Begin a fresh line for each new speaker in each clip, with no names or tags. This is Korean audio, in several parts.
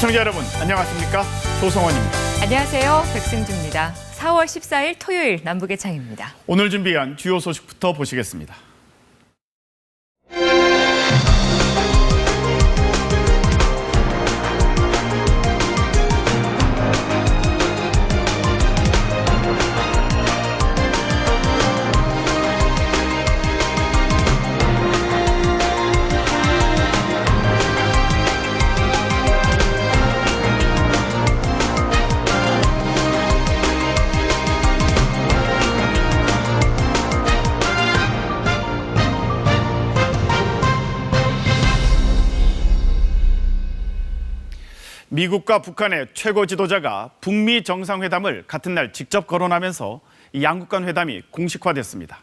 시청자 여러분, 안녕하십니까? 조성원입니다.
안녕하세요. 백승주입니다. 4월 14일 토요일 남북의 창입니다.
오늘 준비한 주요 소식부터 보시겠습니다. 미국과 북한의 최고 지도자가 북미 정상회담을 같은 날 직접 거론하면서 이 양국 간 회담이 공식화됐습니다.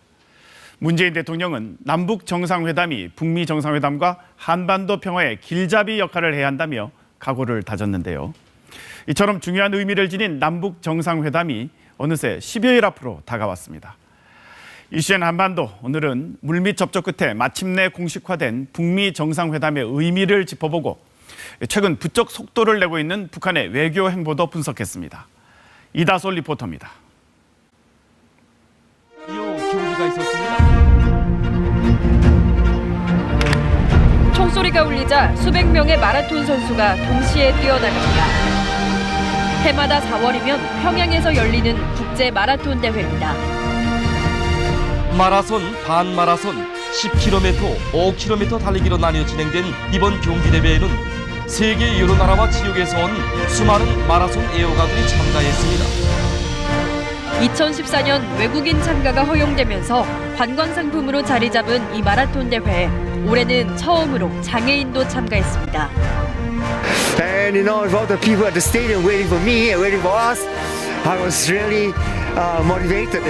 문재인 대통령은 남북 정상회담이 북미 정상회담과 한반도 평화의 길잡이 역할을 해야 한다며 각오를 다졌는데요. 이처럼 중요한 의미를 지닌 남북 정상회담이 어느새 10여일 앞으로 다가왔습니다. 이슈엔 한반도, 오늘은 물밑 접촉 끝에 마침내 공식화된 북미 정상회담의 의미를 짚어보고 최근 부쩍 속도를 내고 있는 북한의 외교 행보도 분석했습니다. 이다솔 리포터입니다.
경기가 있었습니다.
총소리가 울리자 수백 명의 마라톤 선수가 동시에 뛰어나갑니다. 해마다 4월이면 평양에서 열리는 국제 마라톤 대회입니다.
마라손, 반마라손, 10km, 5km 달리기로 나뉘어 진행된 이번 경기 대회에는 세계 여러 나라와 지역에서 온 수많은 마라손 애호가들이 참가했습니다.
2014년 외국인 참가가 허용되면서 관광 상품으로 자리 잡은 이 마라톤 대회에 올해는 처음으로 장애인도 참가했습니다.
And all the people at the stadium waiting for me and waiting for us, I was really motivated,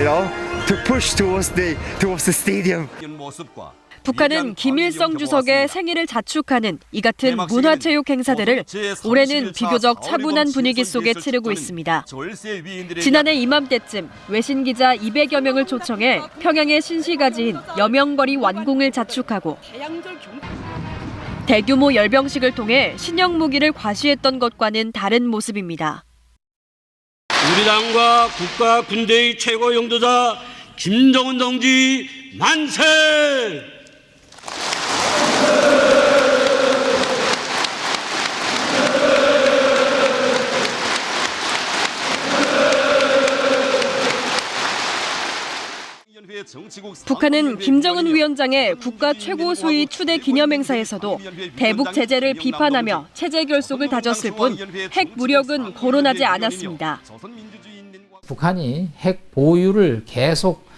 to push towards the stadium.
북한은 김일성 주석의 생일을 자축하는 이 같은 문화체육 행사들을 올해는 비교적 차분한 분위기 속에 치르고 있습니다. 지난해 이맘때쯤 외신 기자 200여 명을 초청해 평양의 신시가지인 여명벌이 완공을 자축하고 대규모 열병식을 통해 신형 무기를 과시했던 것과는 다른 모습입니다.
우리 당과 국가 군대의 최고 영도자 김정은 동지 만세!
북한은 김정은 위원장의 국가 최고 수위 추대 기념행사에서도 대북 제재를 비판하며 체제 결속을 다졌을 뿐 핵 무력은 거론하지 않았습니다.
북한이 핵 보유를 계속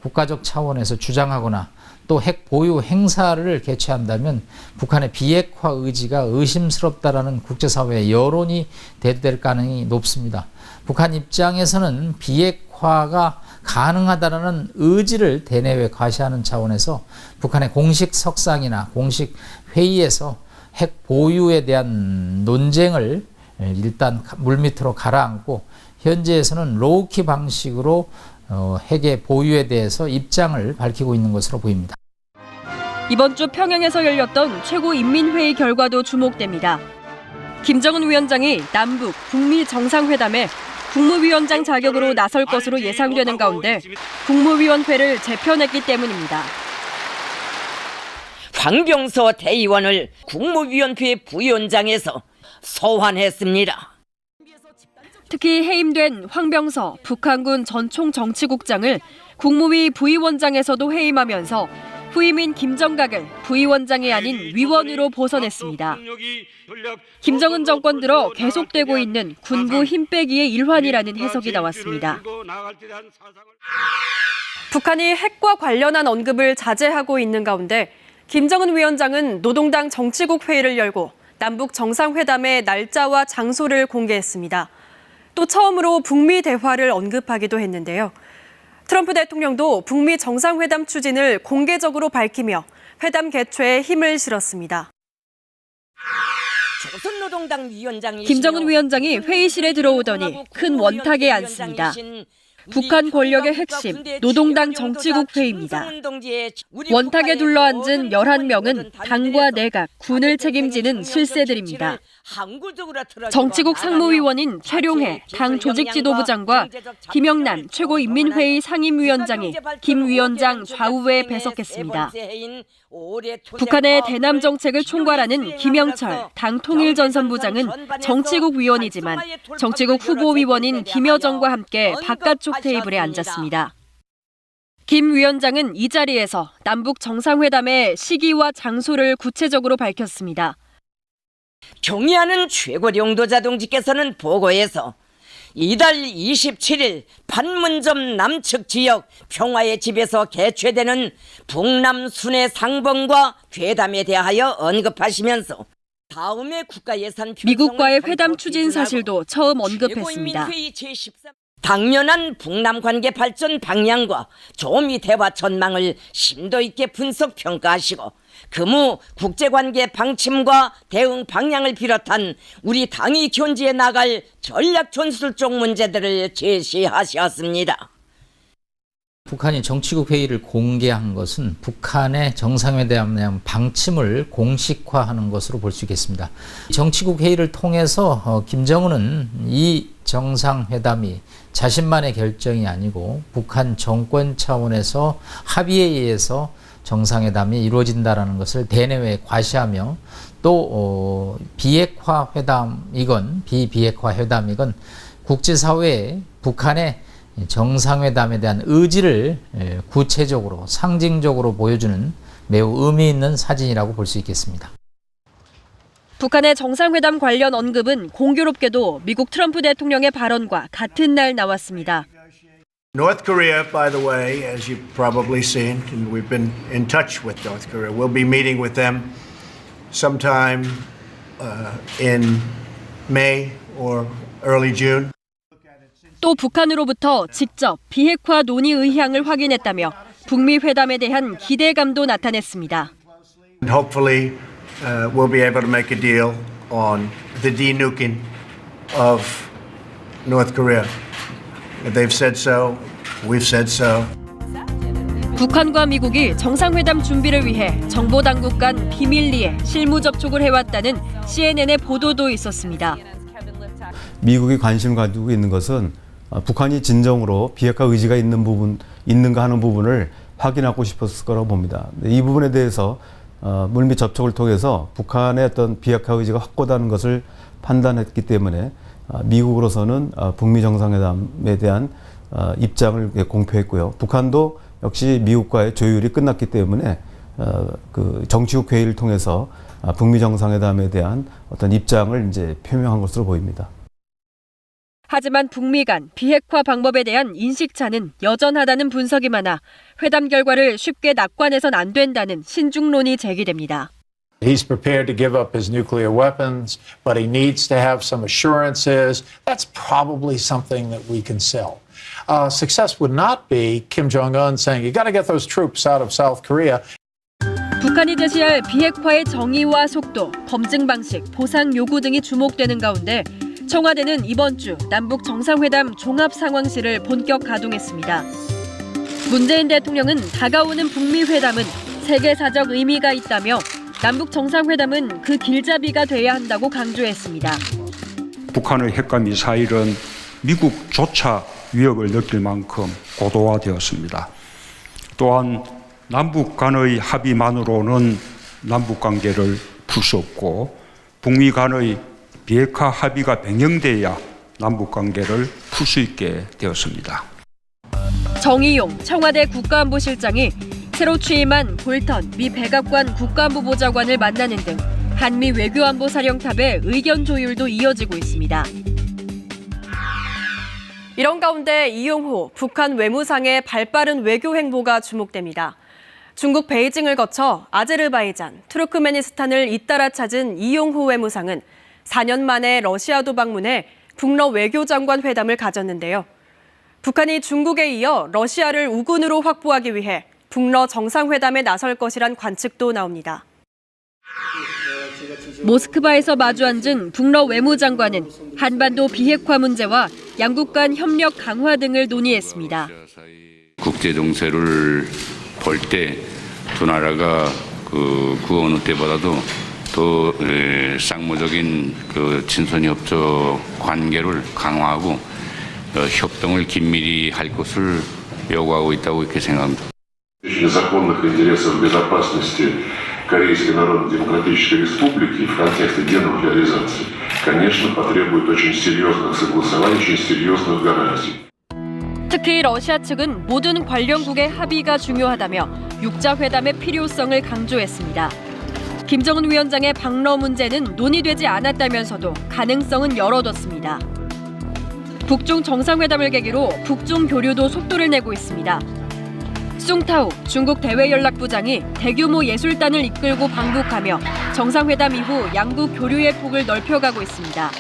국가적 차원에서 주장하거나 또 핵 보유 행사를 개최한다면 북한의 비핵화 의지가 의심스럽다라는 국제사회의 여론이 대두될 가능성이 높습니다. 북한 입장에서는 비핵화가 가능하다는 의지를 대내외 과시하는 차원에서 북한의 공식 석상이나 공식 회의에서 핵 보유에 대한 논쟁을 일단 물밑으로 가라앉고 현재에서는 로우키 방식으로 핵의 보유에 대해서 입장을 밝히고 있는 것으로 보입니다.
이번 주 평양에서 열렸던 최고인민회의 결과도 주목됩니다. 김정은 위원장이 남북, 북미 정상회담에 국무위원장 자격으로 나설 것으로 예상되는 가운데 국무위원회를 재편했기 때문입니다.
황병서 대의원을 국무위원회 부위원장에서 소환했습니다.
특히 해임된 황병서 북한군 전 총정치국장을 국무위 부위원장에서도 해임하면서 후임인 김정각을 부위원장이 아닌 위원으로 벗어냈습니다. 김정은 정권 들어 계속되고 있는 군부 힘 빼기의 일환이라는 해석이 나왔습니다. 북한이 핵과 관련한 언급을 자제하고 있는 가운데 김정은 위원장은 노동당 정치국 회의를 열고 남북 정상회담의 날짜와 장소를 공개했습니다. 또 처음으로 북미 대화를 언급하기도 했는데요. 트럼프 대통령도 북미 정상회담 추진을 공개적으로 밝히며 회담 개최에 힘을 실었습니다.
조선노동당 위원장이
김정은 위원장이 회의실에 들어오더니 큰 원탁에 앉습니다. 북한 권력의 핵심 노동당 정치국 회의입니다. 원탁에 둘러앉은 11명은 당과 내각, 군을 책임지는 실세들입니다. 정치국 상무위원인 최룡해 당 조직지도부장과 김영남 최고인민회의 상임위원장이 김 위원장 좌우에 배석했습니다. 북한의 대남 정책을 총괄하는 김영철 당 통일전선부장은 정치국 위원이지만 정치국 후보위원인 김여정과 함께 바깥쪽 테이블에 앉았습니다. 김 위원장은 이 자리에서 남북 정상회담의 시기와 장소를 구체적으로 밝혔습니다.
경의하는 최고 용도자 동지께서는 보고에서 이달 27일 판문점 남측 지역 평화의 집에서 개최되는 북남 순회 상봉과 회담에 대하여 언급하시면서 다음에 국가예산
미국과의 회담 추진 사실도 처음 언급했습니다.
당면한 북남 관계 발전 방향과 조미 대화 전망을 심도 있게 분석 평가하시고 금우 국제관계 방침과 대응 방향을 비롯한 우리 당이 견지해 나갈 전략 전술적 문제들을 제시하셨습니다.
북한이 정치국 회의를 공개한 것은 북한의 정상회담에 대한 방침을 공식화하는 것으로 볼 수 있겠습니다. 정치국 회의를 통해서 김정은은 이 정상회담이 자신만의 결정이 아니고 북한 정권 차원에서 합의에 의해서 정상회담이 이루어진다는 것을 대내외에 과시하며 또 비핵화 회담이건 비비핵화 회담이건 국제사회에 북한의 정상회담에 대한 의지를 구체적으로 상징적으로 보여주는 매우 의미 있는 사진이라고 볼 수 있겠습니다.
북한의 정상회담 관련 언급은 공교롭게도 미국 트럼프 대통령의 발언과 같은 날 나왔습니다.
North Korea, by the way, as you've probably seen, and we've been in touch with North Korea, we'll be meeting with them sometime in May or early June.
또 북한으로부터 직접 비핵화 논의 의향을 확인했다며 북미 회담에 대한 기대감도 나타냈습니다.
And hopefully, we'll be able to make a deal on the denuking of North Korea. They've said so. We've said so.
북한과 미국이 정상회담 준비를 위해 정보당국 간 비밀리에 실무 접촉을 해왔다는 CNN의 보도도 있었습니다.
미국이 관심을 가지고 있는 것은 북한이 진정으로 비핵화 의지가 있는가 하는 부분을 확인하고 싶었을 거라고 봅니다. 이 부분에 대해서 물밑 접촉을 통해서 북한의 어떤 비핵화 의지가 확고하다는 것을 판단했기 때문에 미국으로서는 북미 정상회담에 대한 입장을 공표했고요. 북한도 역시 미국과의 조율이 끝났기 때문에 그 정치국 회의를 통해서 북미 정상회담에 대한 어떤 입장을 이제 표명한 것으로 보입니다.
하지만 북미 간 비핵화 방법에 대한 인식차는 여전하다는 분석이 많아 회담 결과를 쉽게 낙관해선 안 된다는 신중론이 제기됩니다.
He's prepared to give up his nuclear weapons, but he needs to have some assurances. That's probably something that we can sell. Success would not be Kim Jong-un saying, you got to get those troops out of South Korea.
북한이 제시할 비핵화의 정의와 속도, 검증 방식, 보상 요구 등이 주목되는 가운데 청와대는 이번 주 남북 정상회담 종합상황실을 본격 가동했습니다. 문재인 대통령은 다가오는 북미 회담은 세계사적 의미가 있다며 남북 정상회담은 그 길잡이가 돼야 한다고 강조했습니다.
북한의 핵과 미사일은 미국조차 위협을 느낄 만큼 고도화되었습니다. 또한 남북 간의 합의만으로는 남북 관계를 풀 수 없고 북미 간의 비핵화 합의가 변경돼야 남북 관계를 풀 수 있게 되었습니다.
정의용 청와대 국가안보실장이 새로 취임한 볼턴 미 백악관 국가안보보좌관을 만나는 등 한미 외교안보사령탑의 의견 조율도 이어지고 있습니다. 이런 가운데 이용호 북한 외무상의 발빠른 외교 행보가 주목됩니다. 중국 베이징을 거쳐 아제르바이잔, 투르크메니스탄을 잇따라 찾은 이용호 외무상은 4년 만에 러시아도 방문해 북러 외교장관 회담을 가졌는데요. 북한이 중국에 이어 러시아를 우군으로 확보하기 위해 북러 정상회담에 나설 것이란 관측도 나옵니다. 모스크바에서 마주 앉은 북러 외무장관은 한반도 비핵화 문제와 양국 간 협력 강화 등을 논의했습니다.
국제 정세를 볼 때 두 나라가 그 어느 때보다도 더 쌍무적인 그 친선 협조 관계를 강화하고 협동을 긴밀히 할 것을 요구하고 있다고 이렇게 생각합니다.
Законных интересов безопасности Корейской Народно-Демократической Республики в контексте денуклеаризации, конечно, потребует очень серьезных согласований, очень серьезных гарантий.
특히 러시아 측은 모든 관련국의 합의가 중요하다며 육자회담의 필요성을 강조했습니다. 김정은 위원장의 방러 문제는 논의되지 않았다면서도 가능성은 열어뒀습니다. 북중 정상회담을 계기로 북중 교류도 속도를 내고 있습니다. 숭타우 중국 대외연락부장이 대규모 예술단을 이끌고 방북하며 정상회담 이후 양국 교류의 폭을 넓혀가고 있습니다.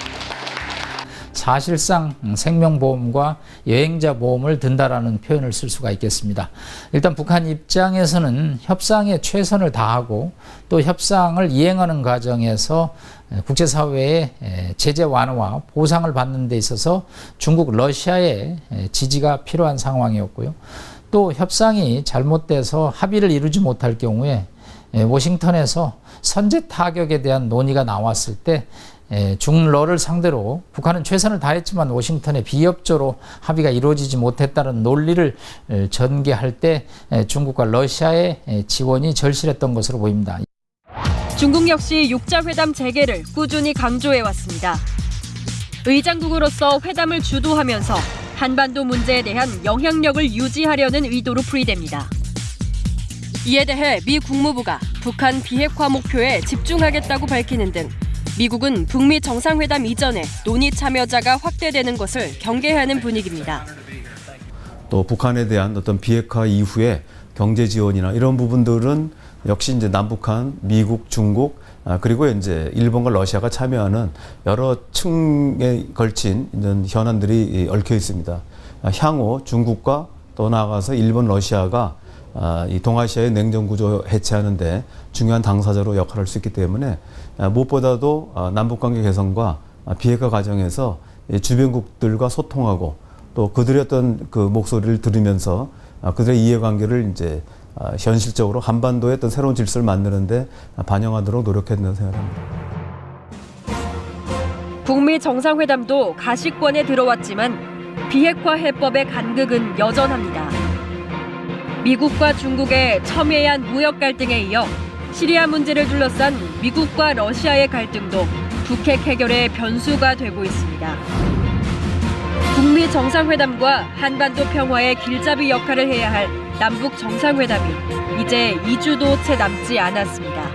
사실상 생명보험과 여행자 보험을 든다라는 표현을 쓸 수가 있겠습니다. 일단 북한 입장에서는 협상에 최선을 다하고 또 협상을 이행하는 과정에서 국제사회의 제재 완화와 보상을 받는 데 있어서 중국, 러시아의 지지가 필요한 상황이었고요. 또 협상이 잘못돼서 합의를 이루지 못할 경우에 워싱턴에서 선제 타격에 대한 논의가 나왔을 때 중러를 상대로 북한은 최선을 다했지만 워싱턴의 비협조로 합의가 이루어지지 못했다는 논리를 전개할 때 중국과 러시아의 지원이 절실했던 것으로 보입니다.
중국 역시 육자회담 재개를 꾸준히 강조해왔습니다. 의장국으로서 회담을 주도하면서 한반도 문제에 대한 영향력을 유지하려는 의도로 풀이됩니다. 이에 대해 미 국무부가 북한 비핵화 목표에 집중하겠다고 밝히는 등 미국은 북미 정상회담 이전에 논의 참여자가 확대되는 것을 경계하는 분위기입니다.
또 북한에 대한 어떤 비핵화 이후에 경제 지원이나 이런 부분들은 역시 이제 남북한, 미국, 중국 그리고 이제 일본과 러시아가 참여하는 여러 층에 걸친 이런 현안들이 얽혀 있습니다. 향후 중국과 또 나아가서 일본, 러시아가 이 동아시아의 냉전 구조 해체하는데 중요한 당사자로 역할을 할 수 있기 때문에 무엇보다도 남북 관계 개선과 비핵화 과정에서 주변국들과 소통하고 또 그들의 어떤 그 목소리를 들으면서 그들의 이해관계를 이제 현실적으로 한반도의 어떤 새로운 질서를 만드는데 반영하도록 노력해야 된다고 생각합니다.
북미 정상회담도 가시권에 들어왔지만 비핵화 해법의 간극은 여전합니다. 미국과 중국의 첨예한 무역 갈등에 이어 시리아 문제를 둘러싼 미국과 러시아의 갈등도 북핵 해결의 변수가 되고 있습니다. 북미 정상회담과 한반도 평화의 길잡이 역할을 해야 할 남북 정상회담이 이제 2주도 채 남지 않았습니다.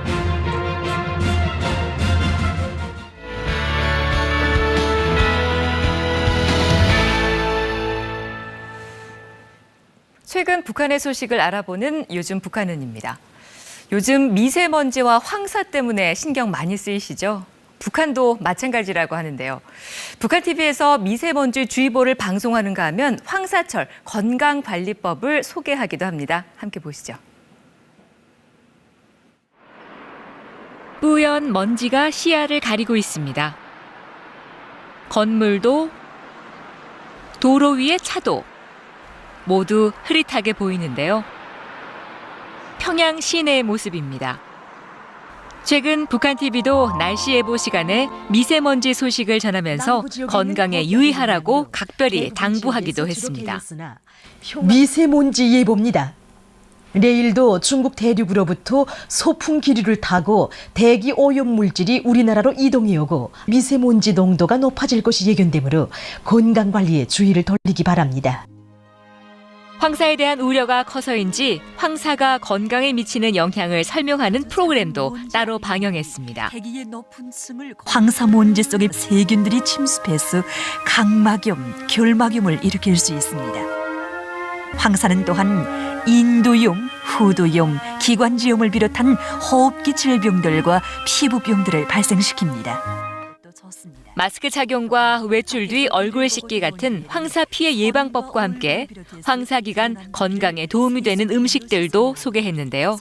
최근 북한의 소식을 알아보는 요즘 북한은입니다. 요즘 미세먼지와 황사 때문에 신경 많이 쓰이시죠? 북한도 마찬가지라고 하는데요. 북한 TV에서 미세먼지 주의보를 방송하는가 하면 황사철 건강관리법을 소개하기도 합니다. 함께 보시죠. 뿌연 먼지가 시야를 가리고 있습니다. 건물도 도로 위의 차도 모두 흐릿하게 보이는데요. 평양 시내의 모습입니다. 최근 북한 TV도 날씨 예보 시간에 미세먼지 소식을 전하면서 건강에 유의하라고 각별히 당부하기도 했습니다.
미세먼지 예보입니다. 내일도 중국 대륙으로부터 소풍 기류를 타고 대기 오염 물질이 우리나라로 이동해 오고 미세먼지 농도가 높아질 것이 예견되므로 건강관리에 주의를 돌리기 바랍니다.
황사에 대한 우려가 커서인지 황사가 건강에 미치는 영향을 설명하는 프로그램도 따로 방영했습니다.
황사 먼지 속에 세균들이 침습해서 각막염, 결막염을 일으킬 수 있습니다. 황사는 또한 인두염, 후두염, 기관지염을 비롯한 호흡기 질병들과 피부병들을 발생시킵니다.
마스크 착용과 외출 뒤 얼굴 씻기 같은 황사 피해 예방법과 함께 황사 기간 건강에 도움이 되는 음식들도 소개했는데요.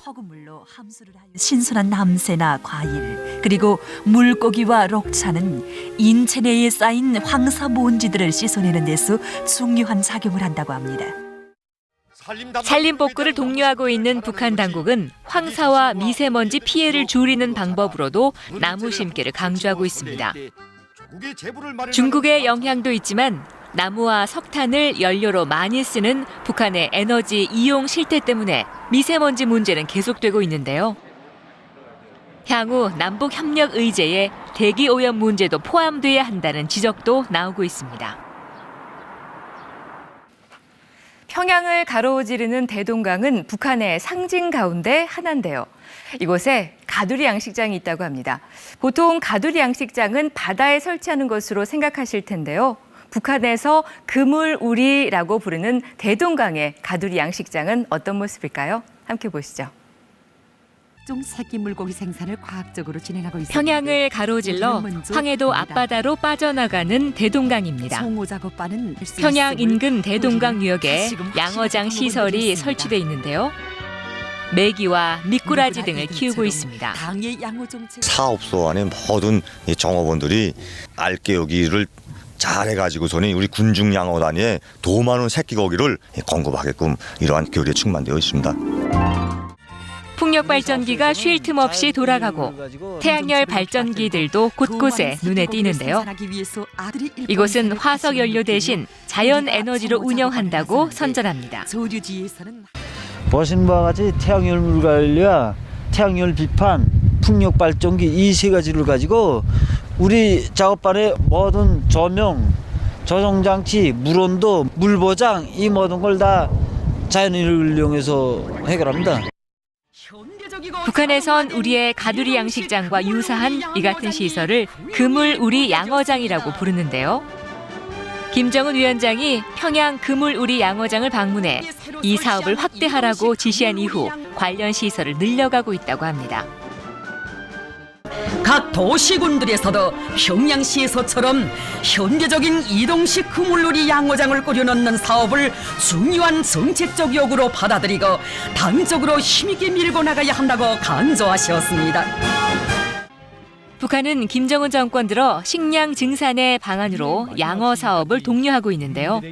신선한 남새나 과일 그리고 물고기와 록차는 인체 내에 쌓인 황사 먼지들을 씻어내는 데서 중요한 작용을 한다고 합니다.
산림복구를 독려하고 있는 북한 당국은 황사와 미세먼지 피해를 줄이는 방법으로도 나무 심기를 강조하고 있습니다. 중국의 영향도 있지만 나무와 석탄을 연료로 많이 쓰는 북한의 에너지 이용 실태 때문에 미세먼지 문제는 계속되고 있는데요. 향후 남북 협력 의제에 대기 오염 문제도 포함돼야 한다는 지적도 나오고 있습니다. 평양을 가로지르는 대동강은 북한의 상징 가운데 하나인데요. 이곳에 가두리 양식장이 있다고 합니다. 보통 가두리 양식장은 바다에 설치하는 것으로 생각하실 텐데요. 북한에서 그물우리라고 부르는 대동강의 가두리 양식장은 어떤 모습일까요? 함께 보시죠.
새끼 물고기 생산을 과학적으로 진행하고 있습니다.
평양을 가로질러 황해도 앞바다로 빠져나가는 대동강입니다. 평양 인근 대동강 유역에 양어장 시설이 설치돼 있는데요. 메기와 미꾸라지 등을 키우고 있습니다.
사업소 안에 모든 정업원들이 알깨우기를 잘해가지고서는 우리 군중 양어단위에 더 많은 새끼 고기를 공급하게끔 이러한 교류에 충만되어 있습니다.
풍력 발전기가 쉴 틈 없이 돌아가고 태양열 발전기들도 곳곳에 눈에 띄는데요. 이곳은 화석 연료 대신 자연 에너지로 운영한다고 선전합니다.
보신 바와 같이 태양열 물관리와 태양열 비판, 풍력 발전기 이 세 가지를 가지고 우리 작업반의 모든 조명, 조정장치, 물온도, 물보장 이 모든 걸 다 자연을 이용해서 해결합니다.
북한에선 우리의 가두리 양식장과 유사한 이 같은 시설을 그물우리 양어장이라고 부르는데요. 김정은 위원장이 평양 그물우리 양어장을 방문해 이 사업을 확대하라고 지시한 이후 관련 시설을 늘려가고 있다고 합니다.
각 도시군들에서도 평양시에서처럼 현대적인 이동식 그물놀이 양어장을 꾸려넣는 사업을 중요한 정책적 요구로 받아들이고 당적으로 힘있게 밀고 나가야 한다고 강조하셨습니다.
북한은 김정은 정권 들어 식량 증산의 방안으로 양어 사업을 독려하고 있는데요.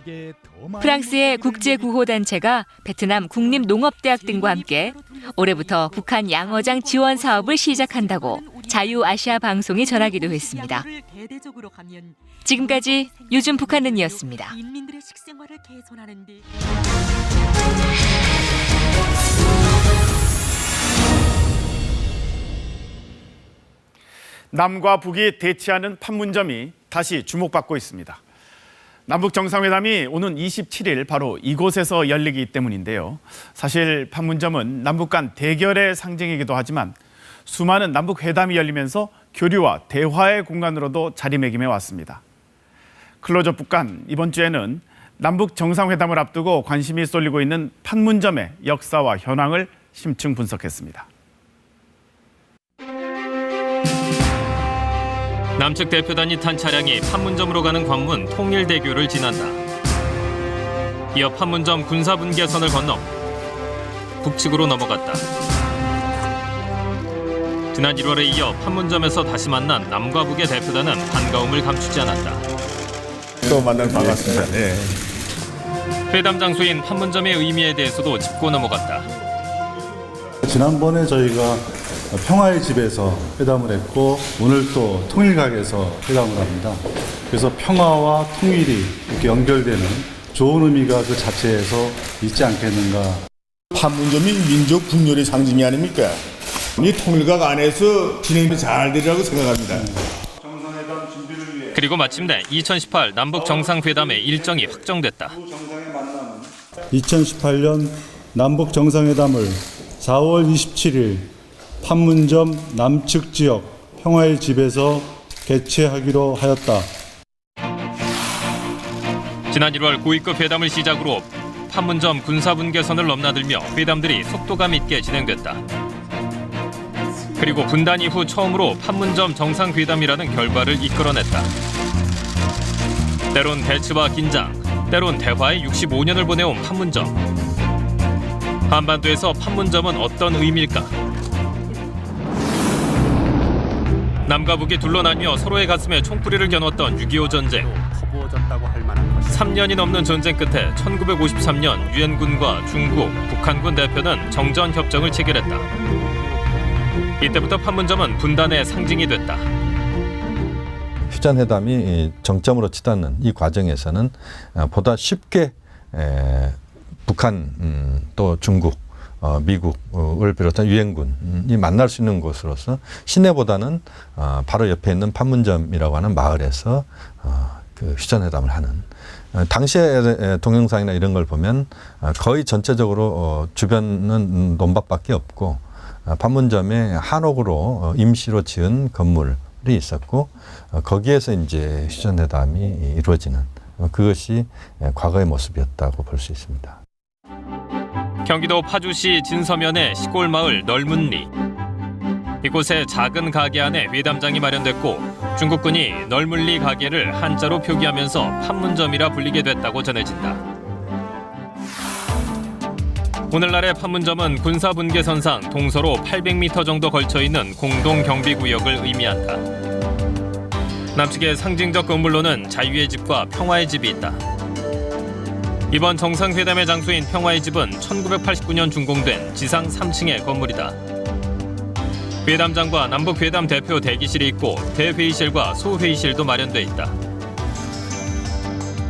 프랑스의 국제구호단체가 베트남 국립농업대학 등과 함께 올해부터 북한 양어장 지원 사업을 시작한다고 자유아시아 방송이 전하기도 했습니다. 지금까지 요즘 북한은이었습니다.
남과 북이 대치하는 판문점이 다시 주목받고 있습니다. 남북 정상회담이 오는 27일 바로 이곳에서 열리기 때문인데요. 사실 판문점은 남북 간 대결의 상징이기도 하지만 수많은 남북 회담이 열리면서 교류와 대화의 공간으로도 자리매김해 왔습니다. 클로즈업 북한 이번 주에는 남북 정상회담을 앞두고 관심이 쏠리고 있는 판문점의 역사와 현황을 심층 분석했습니다.
남측 대표단이 탄 차량이 판문점으로 가는 관문 통일대교를 지난다. 이어 판문점 군사분계선을 건너 북측으로 넘어갔다. 지난 1월에 이어 판문점에서 다시 만난 남과 북의 대표단은 반가움을 감추지 않았다.
또 만나서 반갑습니다. 네.
회담 장소인 판문점의 의미에 대해서도 짚고 넘어갔다.
지난번에 저희가 평화의 집에서 회담을 했고 오늘 또 통일각에서 회담을 합니다. 그래서 평화와 통일이 이렇게 연결되는 좋은 의미가 그 자체에서 있지 않겠는가.
판문점이 민족 분열의 상징이 아닙니까? 이 통일각 안에서 진행이 잘 되리라고 생각합니다.
그리고 마침내 2018 남북 정상회담의 일정이 확정됐다.
2018년 남북 정상회담을 4월 27일 판문점 남측 지역 평화의 집에서 개최하기로 하였다.
지난 1월 고위급 회담을 시작으로 판문점 군사분계선을 넘나들며 회담들이 속도감 있게 진행됐다. 그리고 분단 이후 처음으로 판문점 정상회담이라는 결과를 이끌어냈다. 때론 대치와 긴장, 때론 대화의 65년을 보내온 판문점. 한반도에서 판문점은 어떤 의미일까? 남과 북이 둘로 나뉘어 서로의 가슴에 총뿌리를 겨눴던 6.25 전쟁. 3년이 넘는 전쟁 끝에 1953년 유엔군과 중국, 북한군 대표는 정전협정을 체결했다. 이때부터 판문점은 분단의 상징이 됐다.
휴전회담이 정점으로 치닫는 이 과정에서는 보다 쉽게 북한 또 중국, 미국을 비롯한 유엔군이 만날 수 있는 곳으로서 시내보다는 바로 옆에 있는 판문점이라고 하는 마을에서 그 휴전회담을 하는, 당시의 동영상이나 이런 걸 보면 거의 전체적으로 주변은 논밭밖에 없고 판문점에 한옥으로 임시로 지은 건물이 있었고 거기에서 이제 휴전회담이 이루어지는, 그것이 과거의 모습이었다고 볼 수 있습니다.
경기도 파주시 진서면의 시골 마을 널문리. 이곳에 작은 가게 안에 회담장이 마련됐고 중국군이 널문리 가게를 한자로 표기하면서 판문점이라 불리게 됐다고 전해진다. 오늘날의 판문점은 군사분계선상 동서로 800m 정도 걸쳐있는 공동경비구역을 의미한다. 남측의 상징적 건물로는 자유의 집과 평화의 집이 있다. 이번 정상회담의 장소인 평화의 집은 1989년 준공된 지상 3층의 건물이다. 회담장과 남북회담 대표 대기실이 있고 대회의실과 소회의실도 마련돼 있다.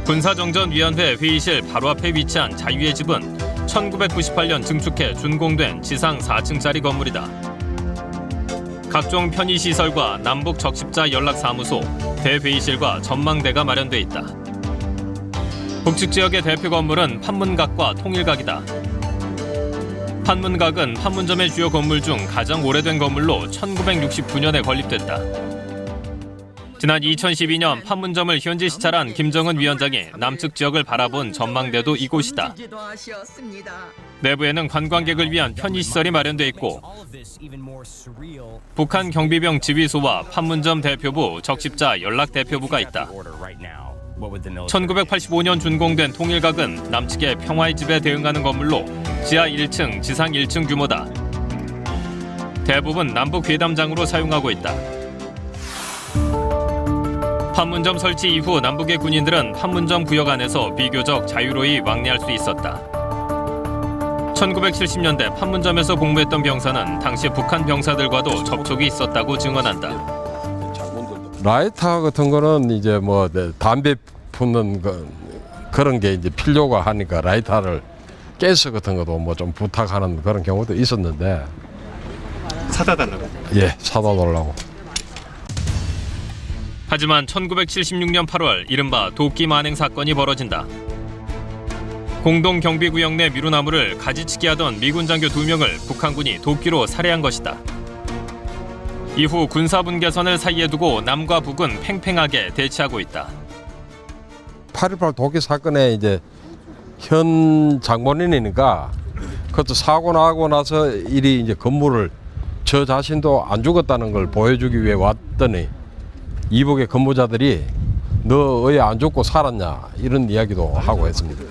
군사정전위원회 회의실 바로 앞에 위치한 자유의 집은 1998년 증축해 준공된 지상 4층짜리 건물이다. 각종 편의시설과 남북 적십자 연락사무소, 대회의실과 전망대가 마련돼 있다. 북측 지역의 대표 건물은 판문각과 통일각이다. 판문각은 판문점의 주요 건물 중 가장 오래된 건물로 1969년에 건립됐다. 지난 2012년 판문점을 현지 시찰한 김정은 위원장이 남측 지역을 바라본 전망대도 이곳이다. 내부에는 관광객을 위한 편의시설이 마련돼 있고 북한 경비병 지휘소와 판문점 대표부, 적십자 연락대표부가 있다. 1985년 준공된 통일각은 남측의 평화의 집에 대응하는 건물로 지하 1층, 지상 1층 규모다. 대부분 남북회담장으로 사용하고 있다. 판문점 설치 이후 남북의 군인들은 판문점 구역 안에서 비교적 자유로이 왕래할 수 있었다. 1970년대 판문점에서 복무했던 병사는 당시 북한 병사들과도 접촉이 있었다고 증언한다.
라이터 같은 거는 이제 뭐 담배 푸는 그런 게 이제 필요가 하니까 라이터를 가스 같은 것도 뭐 좀 부탁하는 그런 경우도 있었는데.
사다 달라고?
예, 사다 달라고.
하지만 1976년 8월 이른바 도끼 만행 사건이 벌어진다. 공동경비구역 내 미루나무를 가지치기 하던 미군 장교 2명을 북한군이 도끼로 살해한 것이다. 이후 군사분계선을 사이에 두고 남과 북은 팽팽하게 대치하고 있다.
8.18 도끼 사건에 이제 현 장본인이니까 그것도 사고 나고 나서 이리 이제 건물을 저 자신도 안 죽었다는 걸 보여주기 위해 왔더니 이북의 근무자들이 너 왜 안 죽고 살았냐 이런 이야기도 하고 했습니다.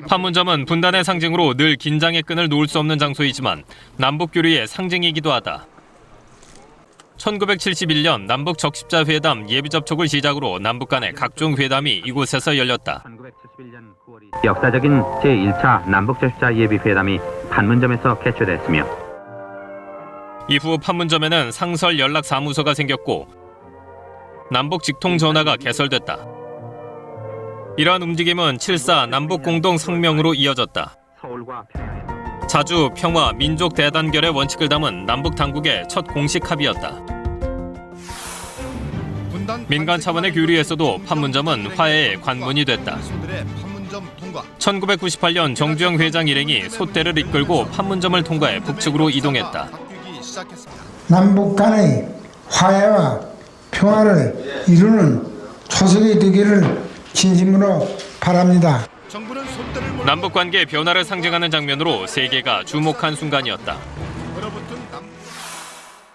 판문점은 분단의 상징으로 늘 긴장의 끈을 놓을 수 없는 장소이지만 남북 교류의 상징이기도 하다. 1971년 남북 적십자 회담 예비 접촉을 시작으로 남북 간의 각종 회담이 이곳에서 열렸다.
역사적인 제1차 남북 적십자 예비 회담이 판문점에서 개최됐으며
이후 판문점에는 상설 연락사무소가 생겼고 남북 직통 전화가 개설됐다. 이러한 움직임은 7.4 남북 공동 성명으로 이어졌다. 자주, 평화, 민족 대단결의 원칙을 담은 남북 당국의 첫 공식 합의였다. 민간 차원의 교류에서도 판문점은 화해의 관문이 됐다. 1998년 정주영 회장 일행이 소대를 이끌고 판문점을 통과해 북측으로 이동했다.
남북 간의 화해와 평화를 이루는 초석이 되기를 진심으로 바랍니다.
남북 관계의 변화를 상징하는 장면으로 세계가 주목한 순간이었다.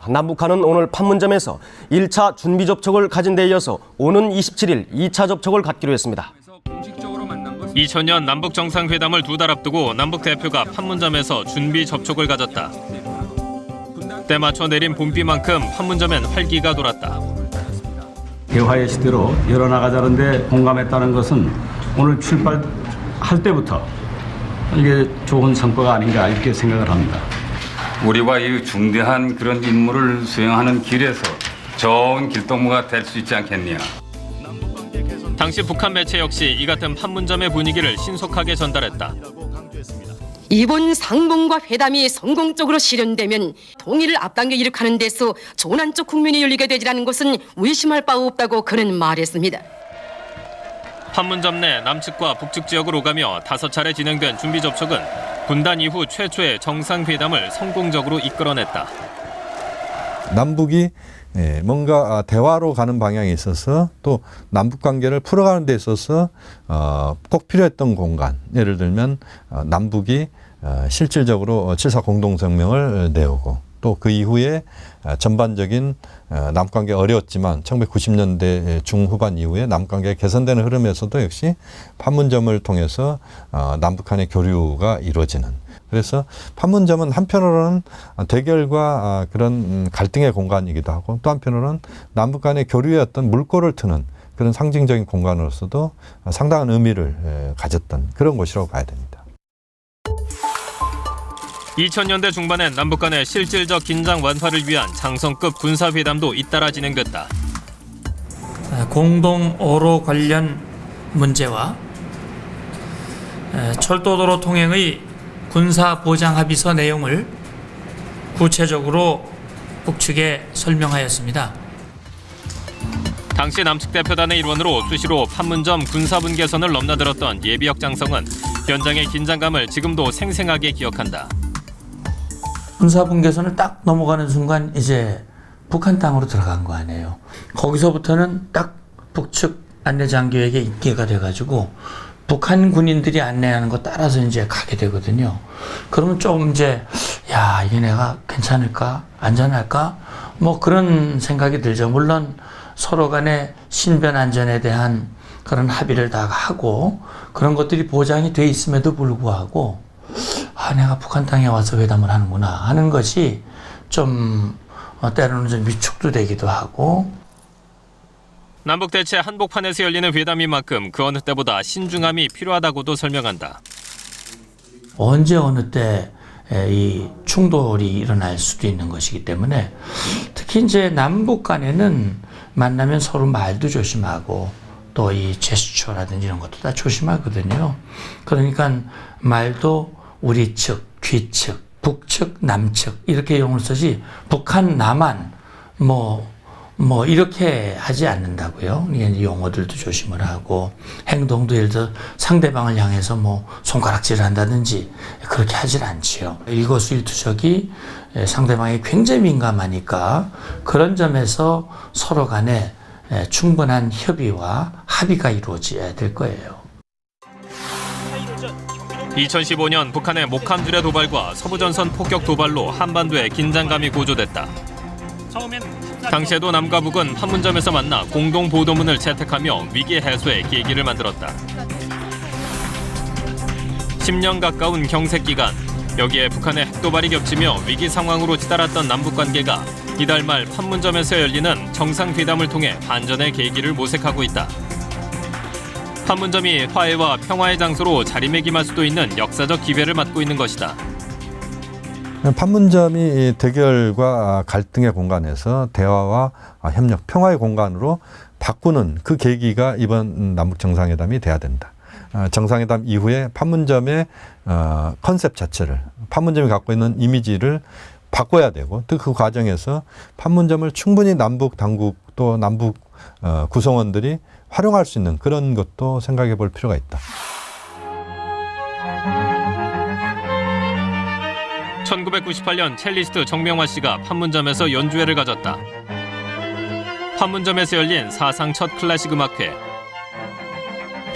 남북한은 오늘 판문점에서 1차 준비 접촉을 가진 데 이어서 오는 27일 2차 접촉을 갖기로 했습니다.
2000년 남북 정상회담을 2달 앞두고 남북 대표가 판문점에서 준비 접촉을 가졌다. 때 맞춰 내린 봄비만큼 판문점엔 활기가 돌았다.
대화의 시대로 열어나가자는데 공감했다는 것은 오늘 출발할 때부터 이게 좋은 성과가 아닌가 이렇게 생각을 합니다.
우리와 이 중대한 그런 임무를 수행하는 길에서 좋은 길동무가 될 수 있지 않겠냐.
당시 북한 매체 역시 이 같은 판문점의 분위기를 신속하게 전달했다.
이번 상봉과 회담이 성공적으로 실현되면 통일을 앞당겨 이룩하는 데서 조난적 국면이 열리게 되리라는 것은 의심할 바 없다고 그는 말했습니다.
판문점 내 남측과 북측 지역을 오가며 5차례 진행된 준비 접촉은 분단 이후 최초의 정상회담을 성공적으로 이끌어냈다.
남북이 뭔가 대화로 가는 방향에 있어서 또 남북 관계를 풀어가는 데 있어서 꼭 필요했던 공간, 예를 들면 남북이 실질적으로 7.4 공동성명을 내오고 또 그 이후에 전반적인 남북관계 어려웠지만 1990년대 중후반 이후에 남북관계 개선되는 흐름에서도 역시 판문점을 통해서 남북한의 교류가 이루어지는, 그래서 판문점은 한편으로는 대결과 그런 갈등의 공간이기도 하고 또 한편으로는 남북 간의 교류의 어떤 물꼬를 트는 그런 상징적인 공간으로서도 상당한 의미를 가졌던 그런 곳이라고 봐야 됩니다.
2000년대 중반엔 남북 간의 실질적 긴장 완화를 위한 장성급 군사회담도 잇따라 진행됐다.
공동 어로 관련 문제와 철도도로 통행의 군사보장합의서 내용을 구체적으로 북측에 설명하였습니다.
당시 남측 대표단의 일원으로 수시로 판문점 군사분계선을 넘나들었던 예비역 장성은 현장의 긴장감을 지금도 생생하게 기억한다.
군사분계선을 딱 넘어가는 순간 이제 북한 땅으로 들어간 거 아니에요. 거기서부터는 딱 북측 안내장교에게 인계가 돼가지고 북한 군인들이 안내하는 거 따라서 이제 가게 되거든요. 그러면 좀 이제 야, 이게 내가 괜찮을까? 안전할까? 뭐 그런 생각이 들죠. 물론 서로 간의 신변 안전에 대한 그런 합의를 다 하고 그런 것들이 보장이 돼 있음에도 불구하고 아, 내가 북한 땅에 와서 회담을 하는구나 하는 것이 좀 때로는 좀 위축도 되기도 하고.
남북 대체 한복판에서 열리는 회담인 만큼 그 어느 때보다 신중함이 필요하다고도 설명한다.
언제 어느 때 이 충돌이 일어날 수도 있는 것이기 때문에 특히 이제 남북 간에는 만나면 서로 말도 조심하고 또 이 제스처라든지 이런 것도 다 조심하거든요. 그러니까 말도 우리 측, 귀측, 북측, 남측 이렇게 용어를 쓰지 북한, 남한 뭐 이렇게 하지 않는다고요. 이게 용어들도 조심을 하고 행동도 예를 들어 상대방을 향해서 뭐 손가락질을 한다든지 그렇게 하질 않지요. 일거수일투족이 상대방이 굉장히 민감하니까 그런 점에서 서로 간에 충분한 협의와 합의가 이루어져야 될 거예요.
2015년 북한의 목함들의 도발과 서부전선 폭격 도발로 한반도의 긴장감이 고조됐다. 당시에도 남과 북은 판문점에서 만나 공동 보도문을 채택하며 위기 해소의 계기를 만들었다. 10년 가까운 경색 기간, 여기에 북한의 핵도발이 겹치며 위기 상황으로 치달았던 남북 관계가 이달 말 판문점에서 열리는 정상회담을 통해 반전의 계기를 모색하고 있다. 판문점이 화해와 평화의 장소로 자리매김할 수도 있는 역사적 기회를 맞고 있는 것이다.
판문점이 대결과 갈등의 공간에서 대화와 협력, 평화의 공간으로 바꾸는 그 계기가 이번 남북 정상회담이 돼야 된다. 정상회담 이후에 판문점의 컨셉 자체를, 판문점이 갖고 있는 이미지를 바꿔야 되고 또 그 과정에서 판문점을 충분히 남북 당국 또 남북 구성원들이 활용할 수 있는 그런 것도 생각해 볼 필요가 있다.
1998년 첼리스트 정명화 씨가 판문점에서 연주회를 가졌다. 판문점에서 열린 사상 첫 클래식 음악회.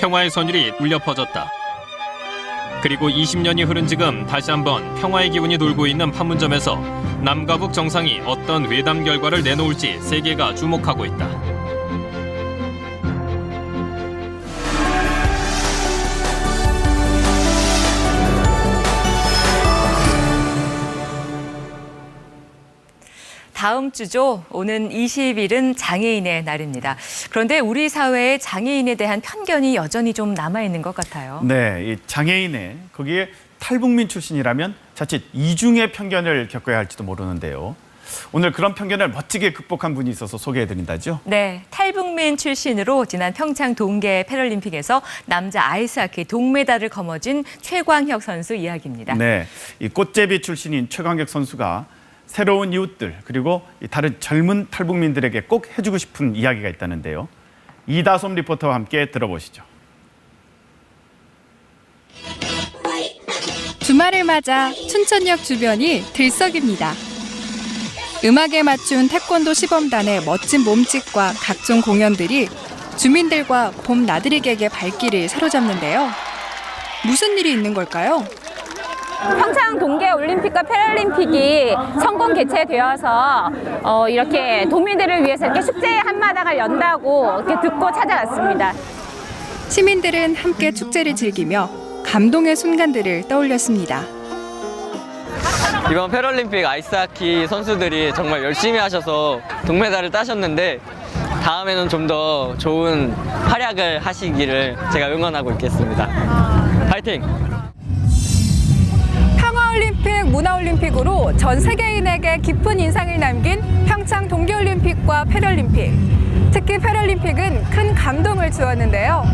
평화의 선율이 울려 퍼졌다. 그리고 20년이 흐른 지금 다시 한번 평화의 기운이 돌고 있는 판문점에서 남과 북 정상이 어떤 회담 결과를 내놓을지 세계가 주목하고 있다.
다음 주죠. 오는 20일은 장애인의 날입니다. 그런데 우리 사회에 장애인에 대한 편견이 여전히 좀 남아있는 것 같아요.
네, 이 장애인에 거기에 탈북민 출신이라면 자칫 이중의 편견을 겪어야 할지도 모르는데요. 오늘 그런 편견을 멋지게 극복한 분이 있어서 소개해드린다죠?
네, 탈북민 출신으로 지난 평창 동계 패럴림픽에서 남자 아이스하키 동메달을 거머쥔 최광혁 선수 이야기입니다.
네, 이 꽃제비 출신인 최광혁 선수가 새로운 이웃들 그리고 다른 젊은 탈북민들에게 꼭 해주고 싶은 이야기가 있다는데요. 이다솜 리포터와 함께 들어보시죠.
주말을 맞아 춘천역 주변이 들썩입니다. 음악에 맞춘 태권도 시범단의 멋진 몸짓과 각종 공연들이 주민들과 봄 나들이객의 발길을 사로잡는데요. 무슨 일이 있는 걸까요?
평창 동계 올림픽과 패럴림픽이 성공 개최되어서 이렇게 도민들을 위해서 이렇게 축제의 한마당을 연다고 이렇게 듣고 찾아왔습니다.
시민들은 함께 축제를 즐기며 감동의 순간들을 떠올렸습니다.
이번 패럴림픽 아이스하키 선수들이 정말 열심히 하셔서 동메달을 따셨는데 다음에는 좀 더 좋은 활약을 하시기를 제가 응원하고 있겠습니다. 파이팅!
평화올림픽, 문화올림픽으로 전 세계인에게 깊은 인상을 남긴 평창 동계올림픽과 패럴림픽. 특히 패럴림픽은 큰 감동을 주었는데요.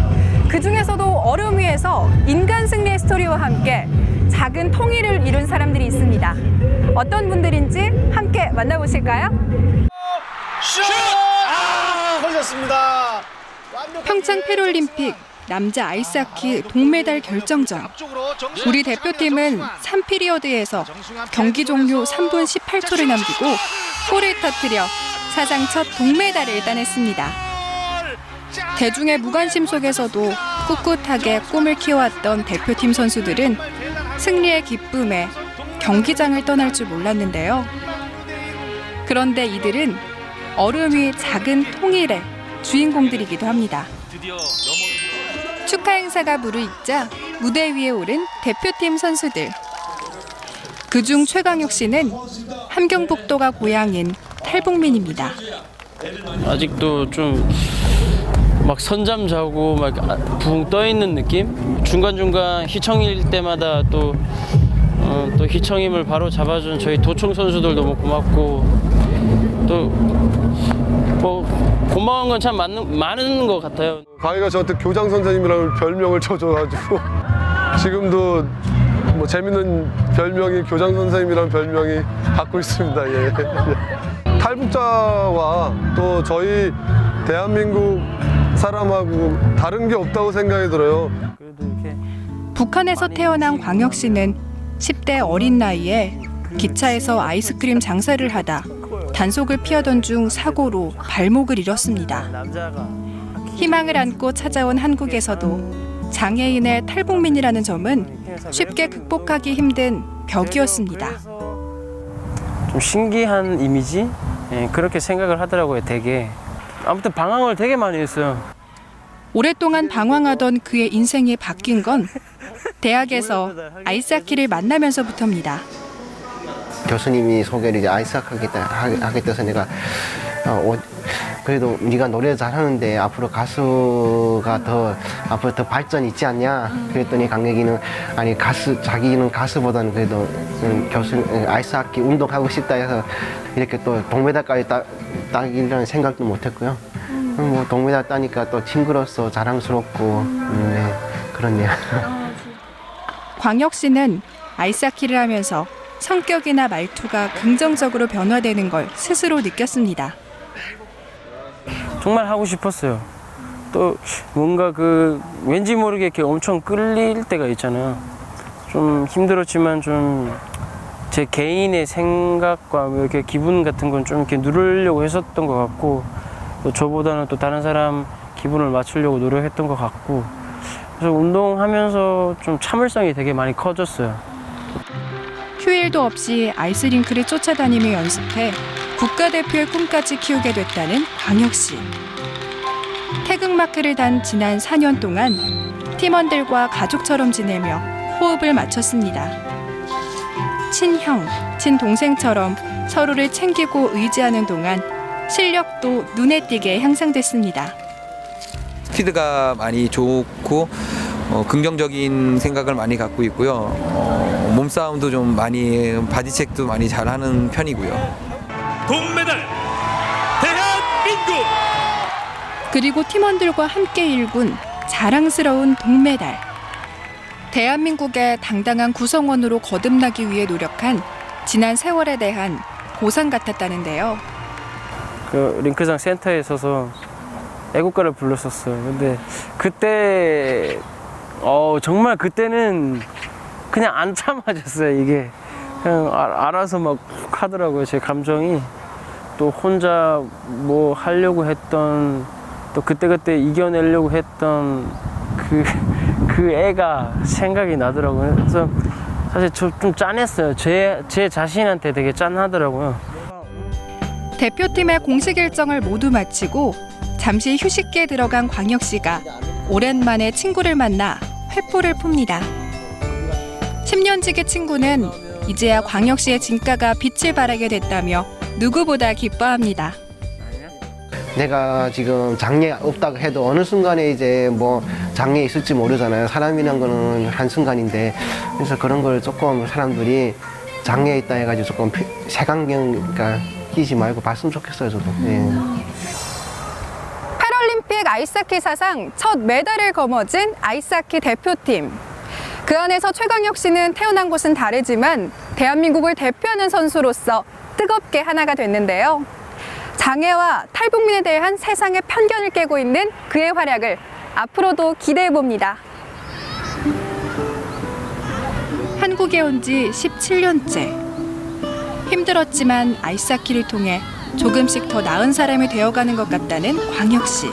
그중에서도 얼음 위에서 인간 승리의 스토리와 함께 작은 통일을 이룬 사람들이 있습니다. 어떤 분들인지 함께 만나보실까요?
걸렸습니다.
평창 패럴림픽 남자 아이스하키 동메달 결정전. 우리 대표팀은 3피리어드에서 경기 종료 3분 18초를 남기고 골을 터뜨려 사상 첫 동메달을 따냈습니다. 대중의 무관심 속에서도 꿋꿋하게 꿈을 키워왔던 대표팀 선수들은 승리의 기쁨에 경기장을 떠날 줄 몰랐는데요. 그런데 이들은 얼음 위 작은 통일의 주인공들이기도 합니다. 축하 행사가 무르익자 무대 위에 오른 대표팀 선수들. 그중 최광혁 씨는 함경북도가 고향인 탈북민입니다.
아직도 좀 막 선잠 자고 막 붕 떠 있는 느낌? 중간중간 희청일 때마다 또 희청임을 바로 잡아준 저희 도청 선수들 너무 고맙고 또 뭐 고마운 건 참 많은 것 같아요.
강희가 저한테 교장 선생님이라는 별명을 줘가지고 지금도 뭐 재밌는 별명이 교장 선생님이라는 별명이 갖고 있습니다. 예. 탈북자와 또 저희 대한민국 사람하고 다른 게 없다고 생각이 들어요.
북한에서 태어난 광혁 씨는 10대 어린 나이에 기차에서 아이스크림 장사를 하다 단속을 피하던 중 사고로 발목을 잃었습니다. 희망을 안고 찾아온 한국에서도 장애인의 탈북민이라는 점은 쉽게 극복하기 힘든 벽이었습니다.
좀 신기한 이미지? 예, 그렇게 생각을 하더라고요, 되게. 아무튼 방황을 되게 많이 했어요.
오랫동안 방황하던 그의 인생이 바뀐 건 대학에서 아이스하키를 만나면서부터입니다.
교수님이 소개를 이제 아이스하키 하겠다 해서 내가 그래도 네가 노래 잘하는데 앞으로 가수가 앞으로 더 발전이 있지 않냐 그랬더니 강혁이는 아니 자기는 가수보다는 그래도 아이스하키 운동하고 싶다 해서 이렇게 또 동메달까지 따기라는 생각도 못했고요. 뭐 동메달 따니까 또 친구로서 자랑스럽고 네, 그렇네요.
광혁 씨는 아이스하키를 하면서 성격이나 말투가 긍정적으로 변화되는 걸 스스로 느꼈습니다.
정말 하고 싶었어요. 또 뭔가 왠지 모르게 이렇게 엄청 끌릴 때가 있잖아요. 좀 힘들었지만 좀 제 개인의 생각과 이렇게 기분 같은 건 좀 이렇게 누르려고 했었던 것 같고 또 저보다는 또 다른 사람 기분을 맞추려고 노력했던 것 같고 그래서 운동하면서 좀 참을성이 되게 많이 커졌어요.
휴일도 없이 아이스링크를 쫓아다니며 연습해 국가대표의 꿈까지 키우게 됐다는 광혁 씨. 태극마크를 단 지난 4년 동안 팀원들과 가족처럼 지내며 호흡을 맞췄습니다. 친형, 친동생처럼 서로를 챙기고 의지하는 동안 실력도 눈에 띄게 향상됐습니다.
스피드가 많이 좋고 긍정적인 생각을 많이 갖고 있고요. 몸싸움도 좀 많이 바디체크도 많이 잘하는 편이고요.
동메달 대한민국!
그리고 팀원들과 함께 일군 자랑스러운 동메달. 대한민국의 당당한 구성원으로 거듭나기 위해 노력한 지난 세월에 대한 보상 같았다는데요.
그 링크장 센터에 서서 애국가를 불렀었어요. 근데 그때 정말 그때는 그냥 안 참아졌어요. 이게 그냥 알아서 막 하더라고요. 제 감정이. 또 혼자 뭐 하려고 했던, 또 그때 이겨내려고 했던 그 애가 생각이 나더라고요. 그래서 사실 좀 짠했어요. 제 자신한테 되게 짠하더라고요.
대표팀의 공식 일정을 모두 마치고 잠시 휴식기에 들어간 광혁씨가 오랜만에 친구를 만나 회포를 풉니다. 10년 지기 친구는 이제야 광혁씨의 진가가 빛을 발하게 됐다며 누구보다 기뻐합니다.
내가 지금 장애 없다고 해도 어느 순간에 이제 뭐 장애 있을지 모르잖아요. 사람이란 거는 한순간인데, 그래서 그런 걸 조금 사람들이 장애 있다 해가지고 조금 색안경 그러니까 끼지 말고 봤으면 좋겠어요, 저도. 예.
패럴림픽 아이스하키 사상 첫 메달을 거머쥔 아이스하키 대표팀. 그 안에서 최광혁 씨는 태어난 곳은 다르지만 대한민국을 대표하는 선수로서 뜨겁게 하나가 됐는데요. 장애와 탈북민에 대한 세상의 편견을 깨고 있는 그의 활약을 앞으로도 기대해 봅니다. 한국에 온 지 17년째. 힘들었지만 아이스하키를 통해 조금씩 더 나은 사람이 되어가는 것 같다는 광혁 씨.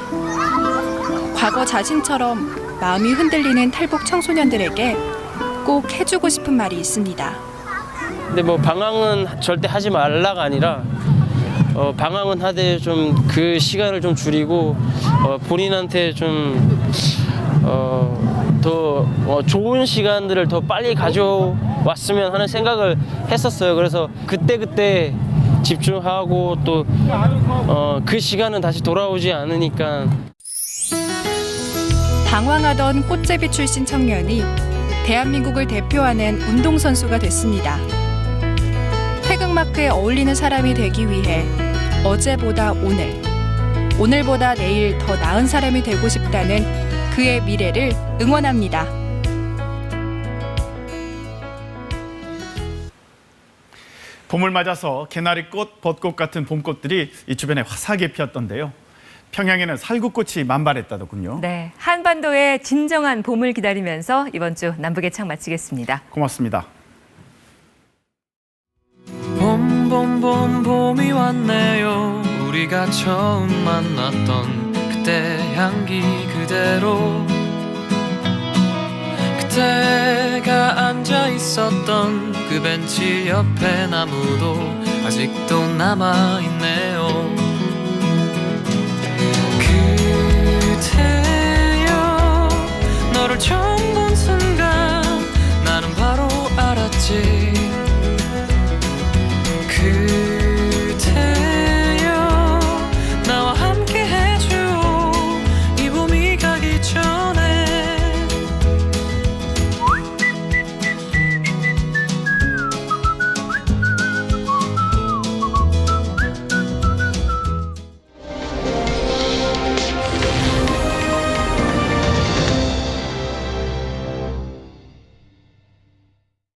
과거 자신처럼 마음이 흔들리는 탈북 청소년들에게 꼭 해주고 싶은 말이 있습니다.
근데 뭐 방황은 절대 하지 말라가 아니라 방황은 하되 좀 그 시간을 좀 줄이고 본인한테 좀 더 좋은 시간들을 더 빨리 가져왔으면 하는 생각을 했었어요. 그래서 그때 집중하고 또 그 시간은 다시 돌아오지 않으니까.
방황하던 꽃제비 출신 청년이 대한민국을 대표하는 운동선수가 됐습니다. 태극마크에 어울리는 사람이 되기 위해 어제보다 오늘, 오늘보다 내일 더 나은 사람이 되고 싶다는 그의 미래를 응원합니다.
봄을 맞아서 개나리꽃, 벚꽃 같은 봄꽃들이 이 주변에 화사하게 피었던데요. 평양에는 살구꽃이 만발했다더군요.
네, 한반도의 진정한 봄을 기다리면서 이번 주 남북의 창 마치겠습니다.
고맙습니다.
봄이 왔네요. 우리가 처음 만났던 그때 향기 그대로, 그때가 앉아 있었던 그 벤치 옆에 나무도 아직도 남아있네.